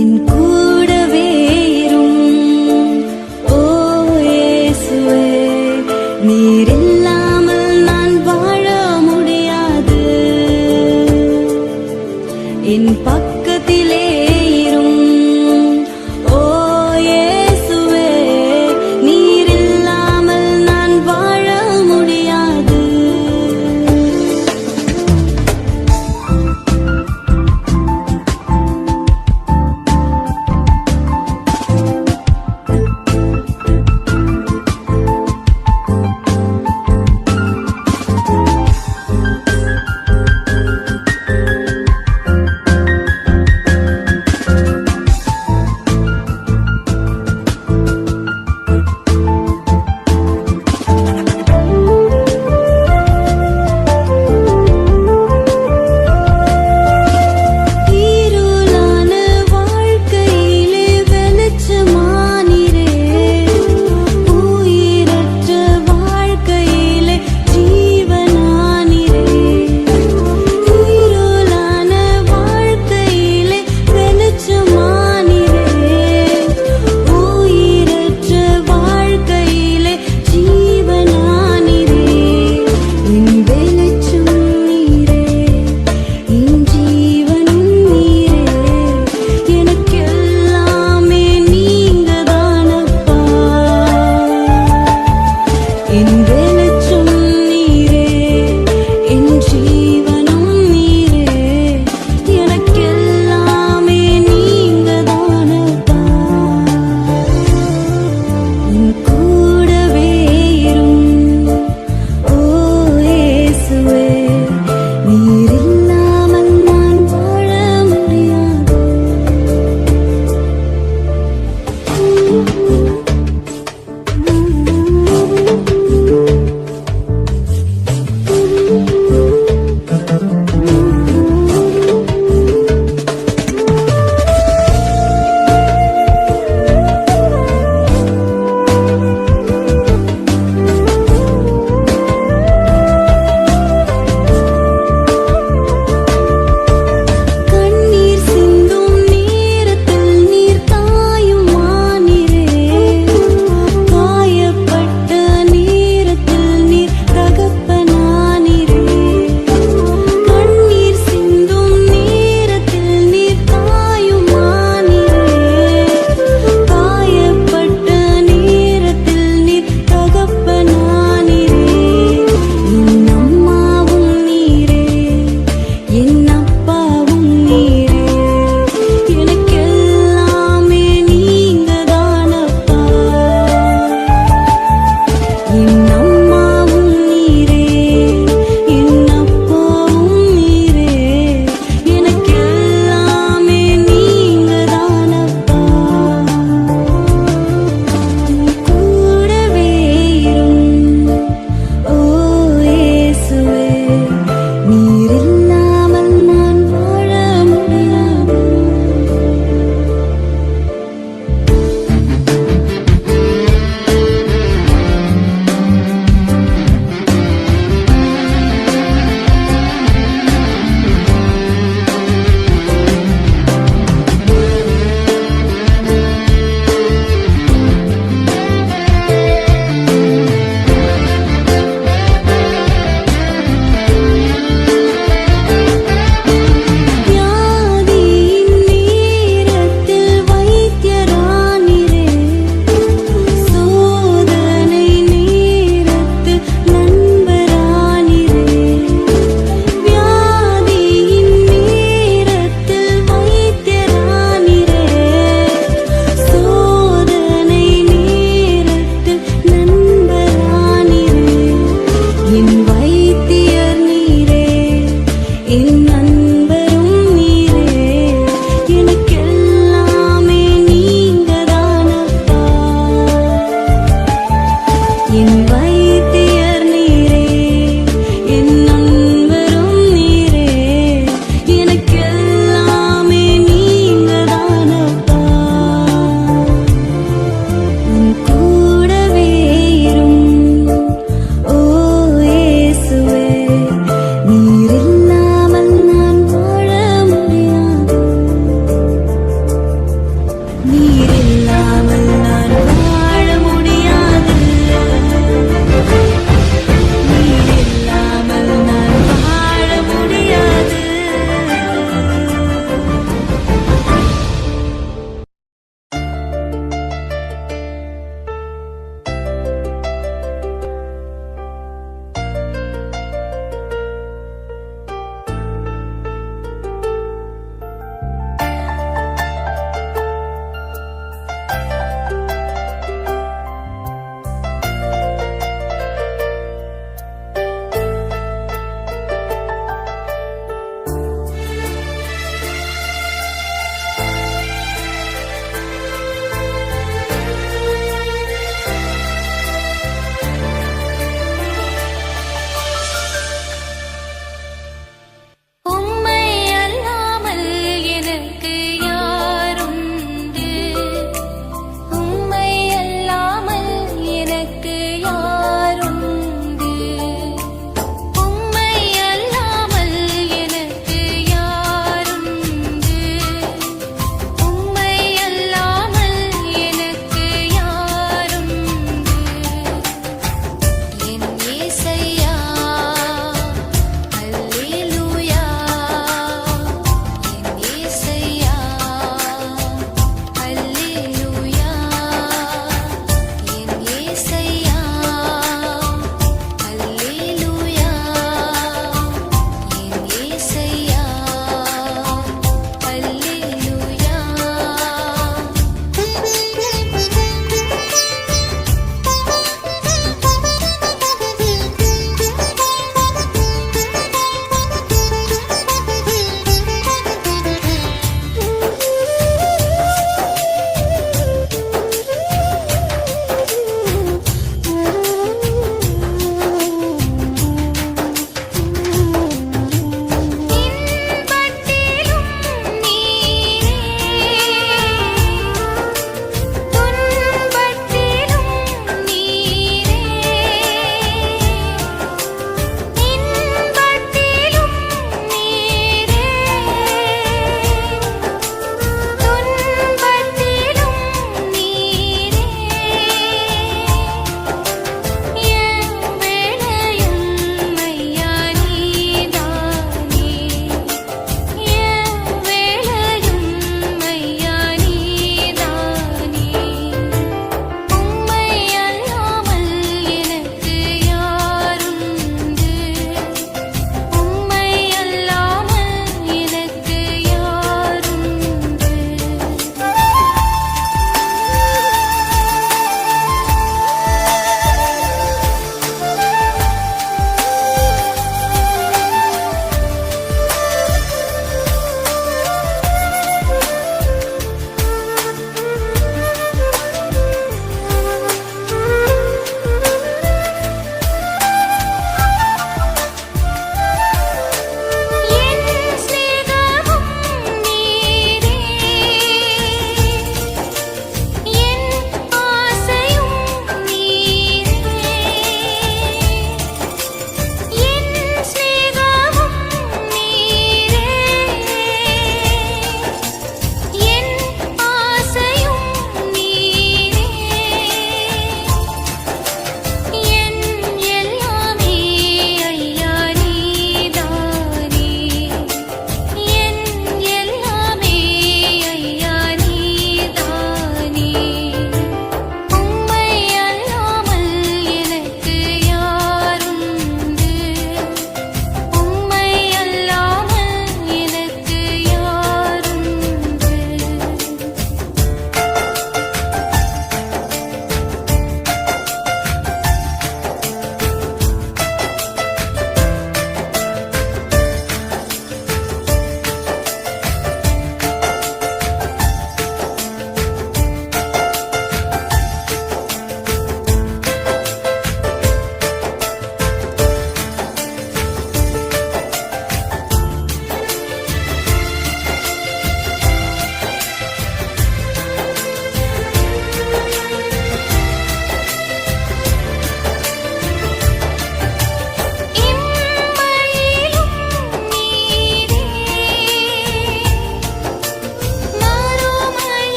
என் கூடவே இரும் ஓ இயேசுவே, நீர் இல்லாமல் நான் வாழ முடியாது. என் பக்கத்திலே இரும் ஓ இயேசுவே, நீர் இல்லாமல் நான் வாழ முடியாது.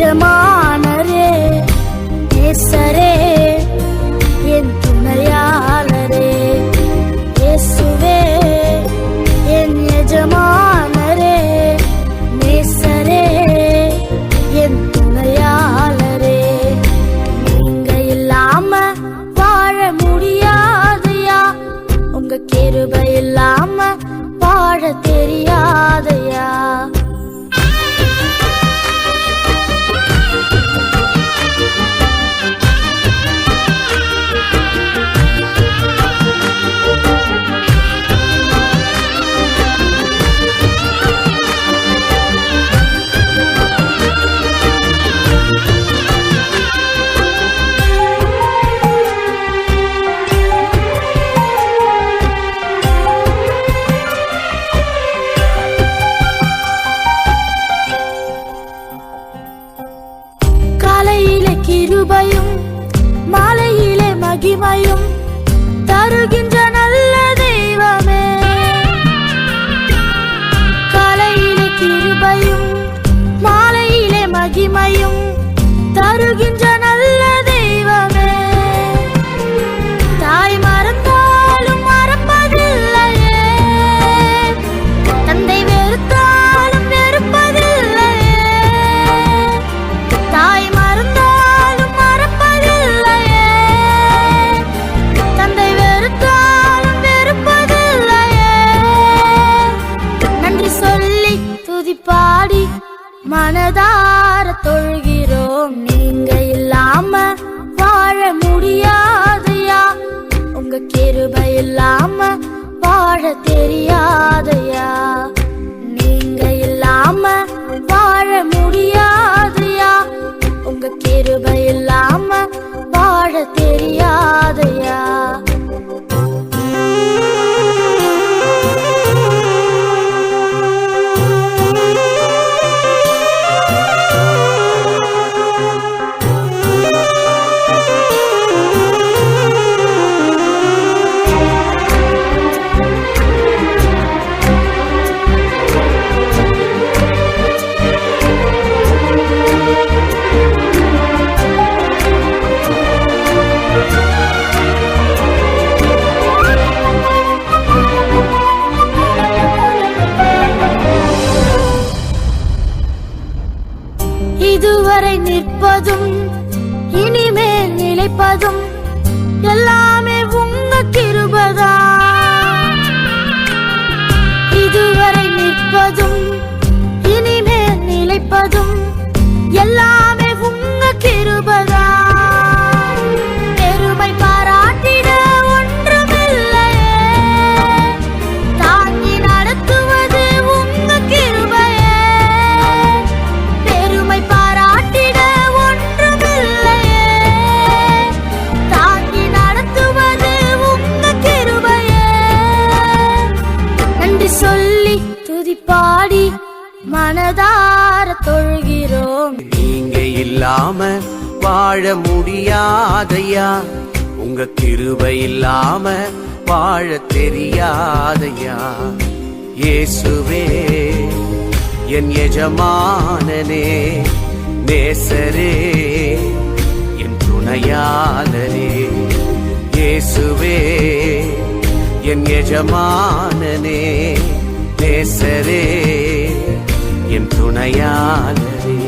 எஜமானரே நேசரே என் துணையாளரே இயேசுவே என் எஜமானரே நேசரே என் துணையாளரே நீங்க இல்லாம வாழ முடியாதையா உங்க கிருபை இல்லாம வாழ தெரியாதையா கிருபையும் மாலையிலே மகிமையும் தருகின்ற நல்ல தெய்வமே காலையிலே கிருபையும் மாலையிலே மகிமையும் தருகின்ற நல்ல தெய்வமே தாய் மறந்தாலும் மறப்பதில்லையே தந்தை வெறுத்தாலும் வெறுப்பதில்லையே தாய் பாடி மனதார தொழுகிறோம் நீங்க இல்லாம வாழ முடியாதையா உங்க கிருபை இல்லாம வாழ தெரியாதையா நீங்க இல்லாம வாழ முடியாதையா உங்க கிருபை இல்லாம வாழ தெரியாதையா இதுவரை நிற்பதும் இனிமேல் நிலைப்பதும் எல்லாமே உங்க கிருபைதா இதுவரை நிற்பதும் இனிமேல் நிலைப்பதும் எல்லாமே உங்க கிருபைதா பெருமை பாராட்டிட ஒன்றுமில்லையே தாங்கி நடத்துவது உங்க கிருபையே பெருமை பாராட்டிட ஒன்றுமில்லையே தாங்கி நடத்துவது உங்க கிருபையே நன்றி சொல்லி துதிப்பாடி மனதார தொழுகிறோம் நீங்க இல்லாம வாழ முடியாதையா உங்க கிருபை இல்லாம வாழ தெரியாதையா இயேசுவே என் எஜமானனே நேசரே என் துணையாளரே இயேசுவே என் எஜமானனே நேசரே என் துணையாளரே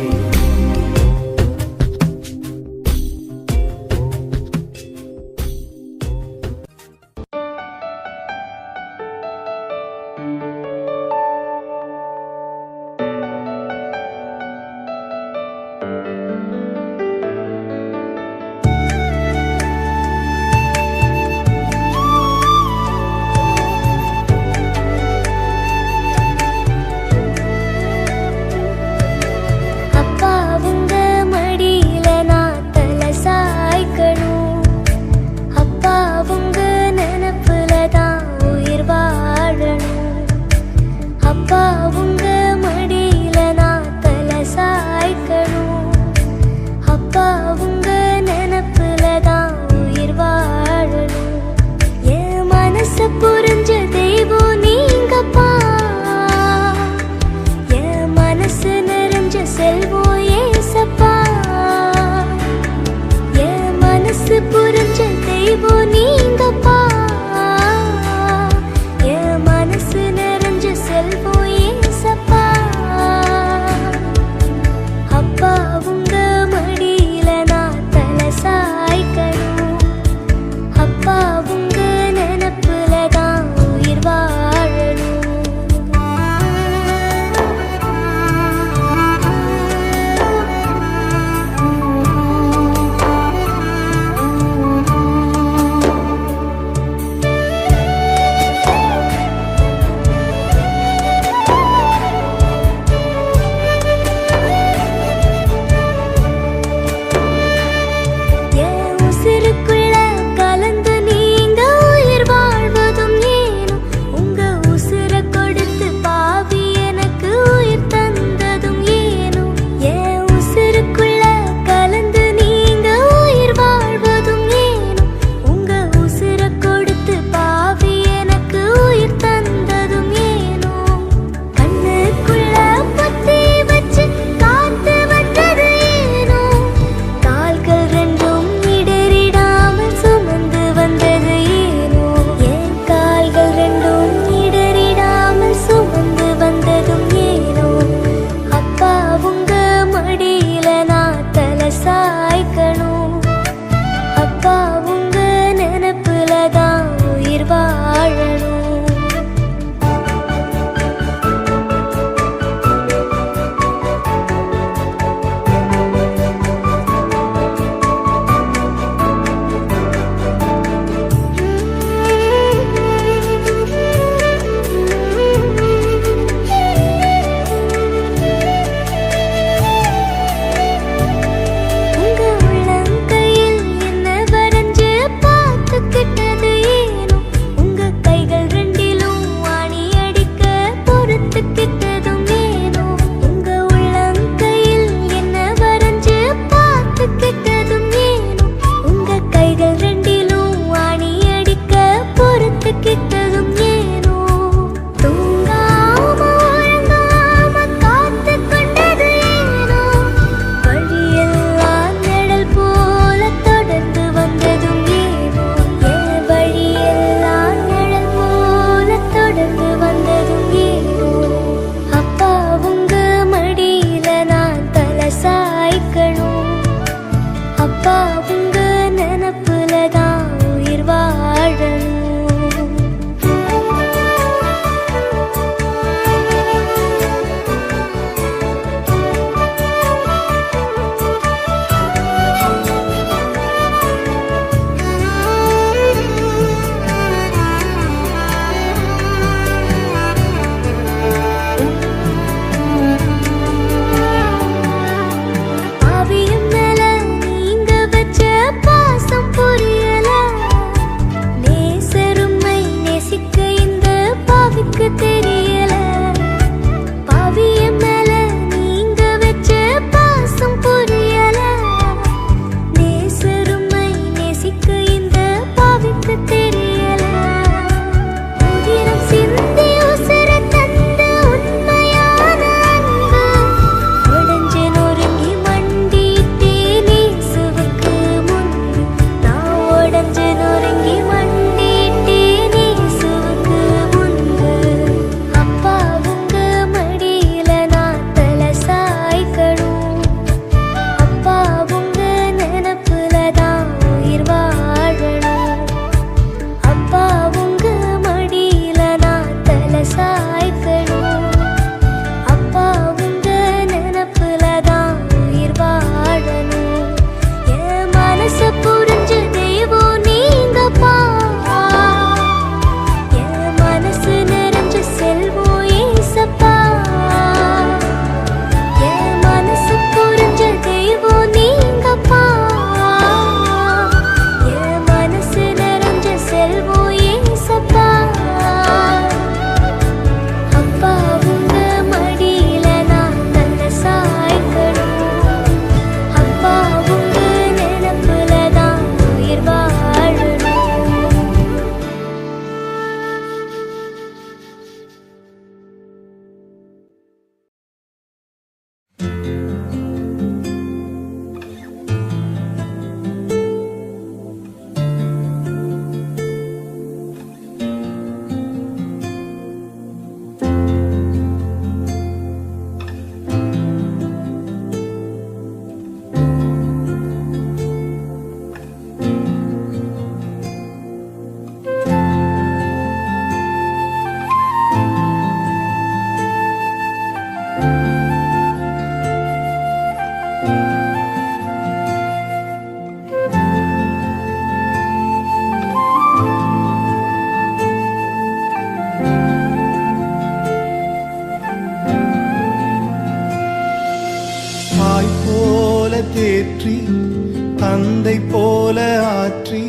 ஆற்றி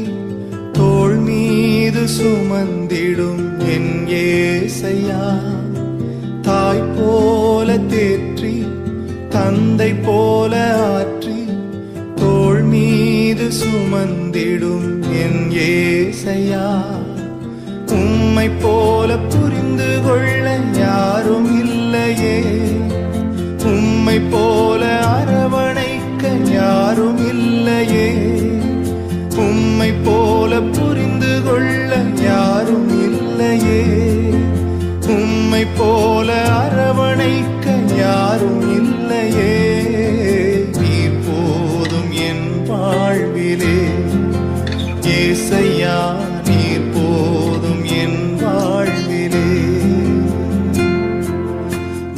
தோள் மீது சுமந்திடும் என் ஏசையா. தாய் போல தேற்றி தந்தை போல ஆற்றி தோள் மீது சுமந்திடும் என் ஏசையா. உம்மை போல புரிந்து கொள்ள யாரும் இல்லையே, உம்மை போல அரவணைக்க யாரும் இல்லையே, உம்மை போல புரிந்து கொள்ள யாரும் இல்லையே, உம்மை போல அரவணைக்க யாரும் இல்லையே. நீர் போதும் என் வாழ்விலே ஏசையா, நீர் போதும் என் வாழ்விலே.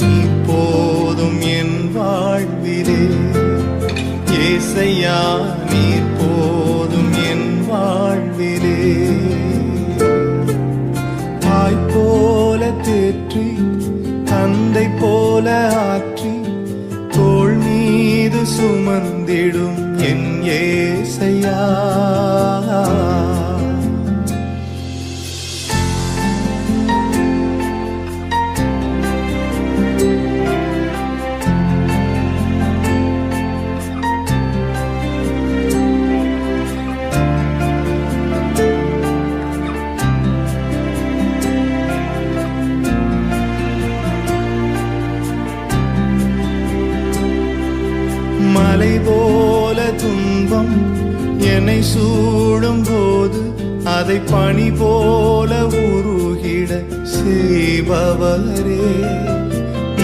நீர் போதும் என் வாழ்விலே ஏசையா, நீர் போதும் என் வாழ்விலே. தாய் போல தேற்றி தந்தை போல ஆற்றி தோள் மீது சுமந்திடும் என் ஏசையா. மலை போல துன்பம் என்னை சூடும் போது அதை பனி போல உருகிட செய்பவரே.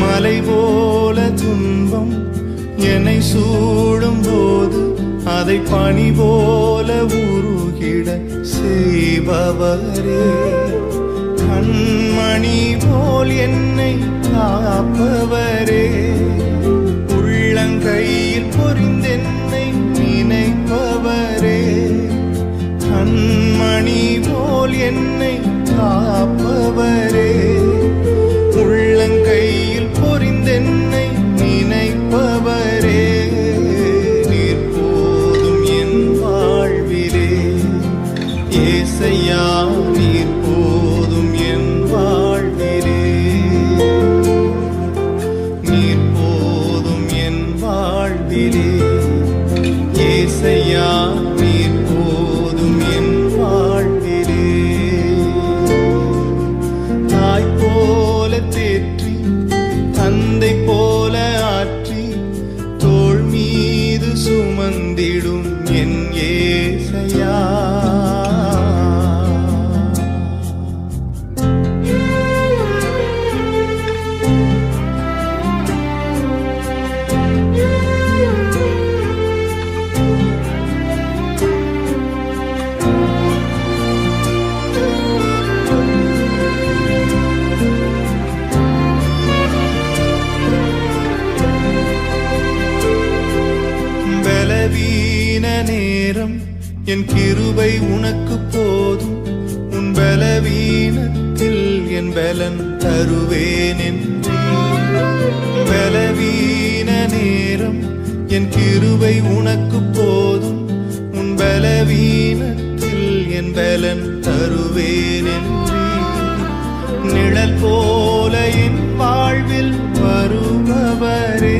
மலை போல துன்பம் என்னை சூடும் போது அதை பனி போல உருகிட செய்பவரே. கண்மணி போல் என்னை காப்பவரே, உள்ளங்கையில் பொறிந்தென்னை நினைப்பவரே. கண்மணி போல் என்னை காப்பவரே, உள்ளங்கையில் பொறிந்தென்னை நினைப்பவரே. நீர் போதும் என் வாழ்விலே ஏசையா, நீர் போதும் என் வாழ்விலே. நீர் போதும் என் வாழ்விலே ஏசையா, நீர் போதும் என் வாழ்விலே. தாய் போல தேற்றி தந்தை போல ஆற்றி தோள் மீது சுமந்திடும் என் ஏசையா. பலவீன நேரம் என் கிருபை உனக்கு போதும், உன் பலவீனத்தில் என் பலன் தருவேன் என்றே. பலவீன நேரம் என் கிருபை உனக்கு போதும், உன் பலவீனத்தில் என் பலன் தருவேன் என்றே. நிழல் போல என் வாழ்வில் வருபவரே,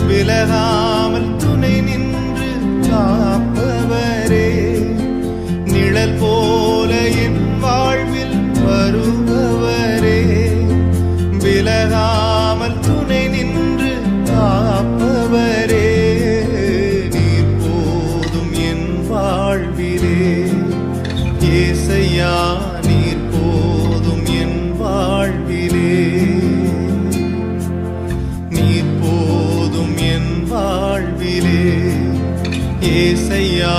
விலகாமல் துணை நின்று காப்பவரே. நிழல் போல என் வாழ்வில் வருபவரே, விலகாமல் துணை நின்று காப்பவரே. நீர் போதும் என் வாழ்விலே ஏசையா, நீர் போதும் என் வாழ்விலே. நீர் போதும் என் வாழ்விலே ஏசையா,